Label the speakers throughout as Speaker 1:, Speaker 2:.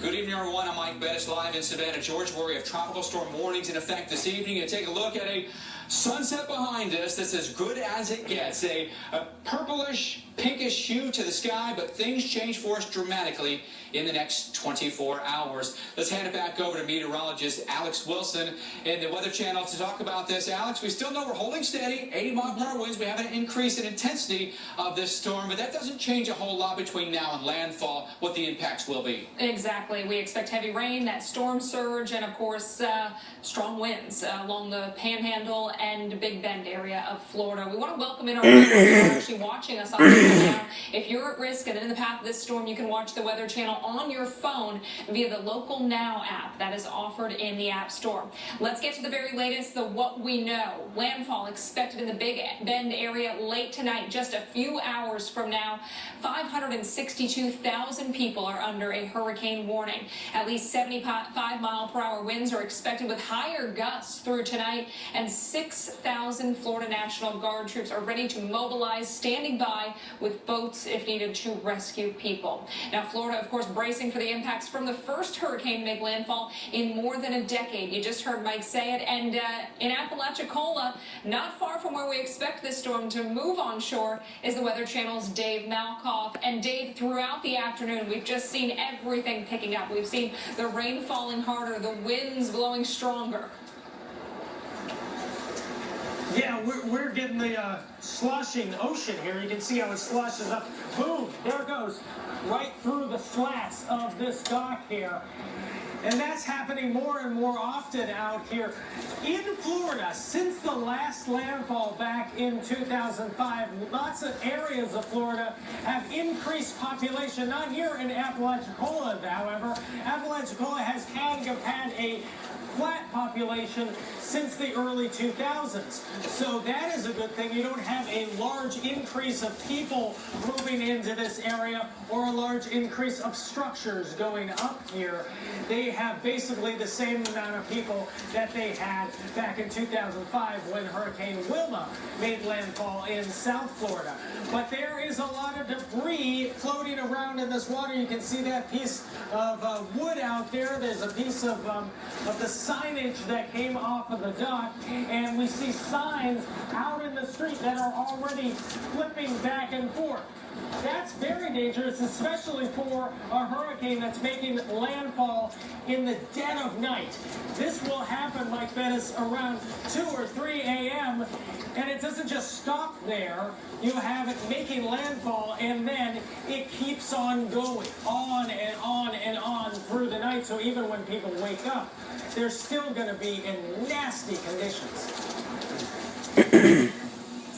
Speaker 1: Good evening, everyone. I'm Mike Bettis, live in Savannah, Georgia, where we have tropical storm warnings in effect this evening. And take a look at a sunset behind us that's as good as it gets. A purplish, pinkish hue to the sky, but things change for us dramatically in the next 24 hours. Let's hand it back over to meteorologist Alex Wilson in the Weather Channel to talk about this. Alex, we still know we're holding steady, 80-mile-per-hour winds. We have an increase in intensity of this storm, but that doesn't change a whole lot between now and landfall, what the impacts will be.
Speaker 2: Exactly. We expect heavy rain, that storm surge, and of course, strong winds along the Panhandle and Big Bend area of Florida. We want to welcome in our viewers who are actually watching us on now. If you're at risk and in the path of this storm, you can watch the Weather Channel on your phone via the Local Now app that is offered in the App Store. Let's get to the very latest, the what we know. Landfall expected in the Big Bend area late tonight, just a few hours from now. 562,000 people are under a hurricane warning. At least 75-mile-per-hour winds are expected with higher gusts through tonight, and 6,000 Florida National Guard troops are ready to mobilize, standing by with boats if needed to rescue people. Now, Florida, of course, bracing for the impacts from the first hurricane to make landfall in more than a decade. You just heard Mike say it. And in Apalachicola, not far from where we expect this storm to move onshore, is the Weather Channel's Dave Malkoff. And Dave, throughout the afternoon, we've just seen everything picking up. We've seen the rain falling harder, the winds blowing stronger.
Speaker 3: Yeah, we're getting the sloshing ocean here. You can see how it sloshes up. Boom, there it goes, right through the slats of this dock here. And that's happening more and more often out here in Florida. Since the last landfall back in 2005, lots of areas of Florida have increased population. Not here in Apalachicola, however. Apalachicola has had a flat population since the early 2000s. So that is a good thing. You don't have a large increase of people moving into this area or a large increase of structures going up here. They have basically the same amount of people that they had back in 2005 when Hurricane Wilma made landfall in South Florida. But there is a lot of debris floating around in this water. You can see that piece of wood out there. There's a piece of the signage that came off of the dock, and we see signs out in the street that are already flipping back and forth. That's very dangerous, especially for a hurricane that's making landfall in the dead of night. This will happen, Mike Bettis, around 2 or 3 a.m., and it doesn't just stop there. You have it making landfall, and then it keeps on going, on and on and on through the night. So even when people wake up, they're still going to be in nasty conditions.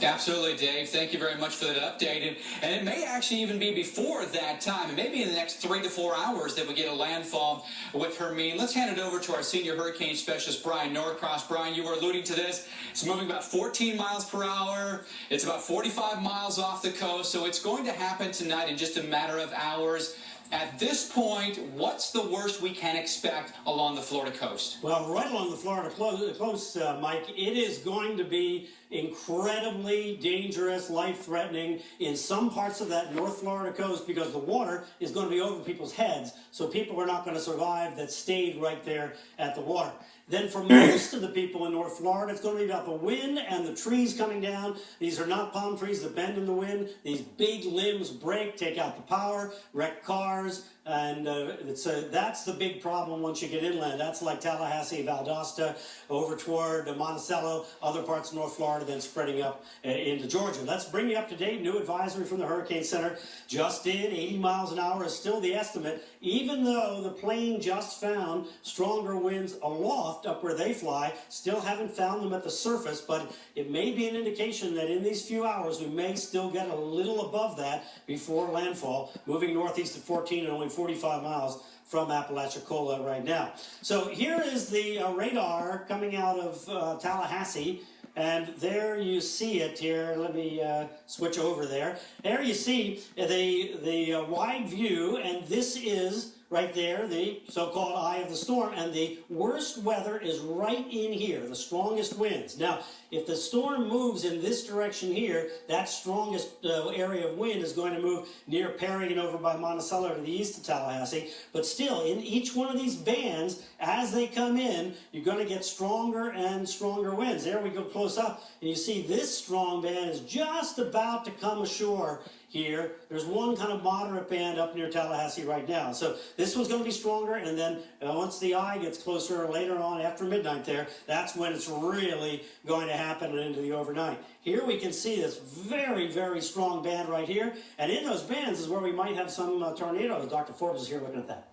Speaker 1: Absolutely, Dave. Thank you very much for that update. And it may actually even be before that time, and maybe in the next 3 to 4 hours that we get a landfall with Hermine. Let's hand it over to our senior hurricane specialist, Brian Norcross. Brian, you were alluding to this. It's moving about 14 miles per hour. It's about 45 miles off the coast, so it's going to happen tonight in just a matter of hours. At this point, what's the worst we can expect along the Florida coast?
Speaker 4: Well, right along the Florida coast, Mike, it is going to be incredibly dangerous, life-threatening in some parts of that North Florida coast because the water is going to be over people's heads, so people are not going to survive that stayed right there at the water. Then for most of the people in North Florida, it's going to be about the wind and the trees coming down. These are not palm trees that bend in the wind. These big limbs break, take out the power, wreck cars, and that's the big problem once you get inland. That's like Tallahassee, Valdosta, over toward Monticello, other parts of North Florida, then spreading up into Georgia. Let's bring you up to date. New advisory from the Hurricane Center. Just in, 80 miles an hour is still the estimate, even though the plane just found stronger winds aloft up where they fly. Still haven't found them at the surface, but it may be an indication that in these few hours we may still get a little above that before landfall, moving northeast at 14 and only 45 miles from Apalachicola right now. So here is the radar coming out of Tallahassee. And there you see it here. Let me switch over there. There you see the wide view, and this is right there, the so-called eye of the storm, and the worst weather is right in here, the strongest winds. Now, if the storm moves in this direction here, that strongest area of wind is going to move near Perry and over by Monticello to the east of Tallahassee. But still, in each one of these bands, as they come in, you're going to get stronger and stronger winds. There we go close up, and you see this strong band is just about to come ashore here. There's one kind of moderate band up near Tallahassee right now. So this one's going to be stronger, and then once the eye gets closer later on after midnight there, that's when it's really going to happen into the overnight. Here we can see this very, very strong band right here, and in those bands is where we might have some tornadoes. Dr. Forbes is here looking at that.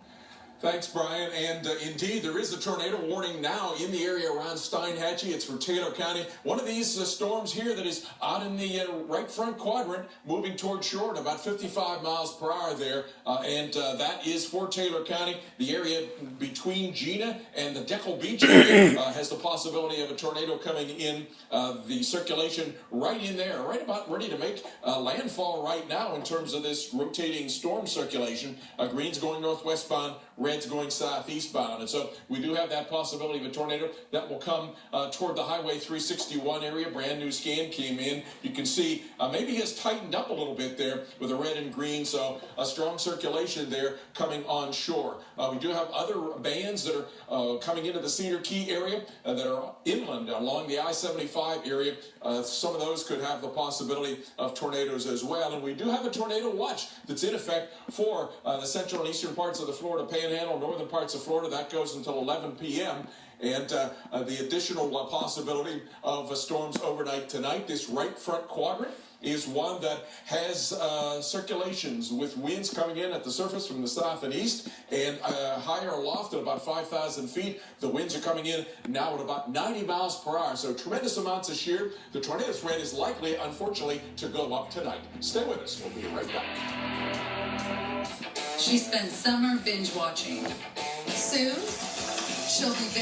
Speaker 5: Thanks, Brian. And indeed, there is a tornado warning now in the area around Steinhatchee. It's for Taylor County. One of these storms here that is out in the right front quadrant, moving toward shore at about 55 miles per hour there. And that is for Taylor County. The area between Gina and the Deckle Beach area has the possibility of a tornado coming in. The circulation right in there, right about ready to make landfall right now in terms of this rotating storm circulation. Green's going northwestbound, red's going southeastbound. And so we do have that possibility of a tornado that will come toward the Highway 361 area. Brand new scan came in. You can see maybe has tightened up a little bit there with the red and green. So a strong circulation there coming on shore. We do have other bands that are coming into the Cedar Key area that are inland along the I-75 area. Some of those could have the possibility of tornadoes as well. And we do have a tornado watch that's in effect for the central and eastern parts of the Florida Panhandle, northern parts of Florida. That goes until 11 p.m. And the additional possibility of storms overnight tonight. This right front quadrant is one that has circulations with winds coming in at the surface from the south and east, and higher aloft at about 5,000 feet. The winds are coming in now at about 90 miles per hour, so tremendous amounts of shear. The tornado threat is likely, unfortunately, to go up tonight. Stay with us. We'll be right back.
Speaker 6: She spent summer binge watching. Soon, she'll be binge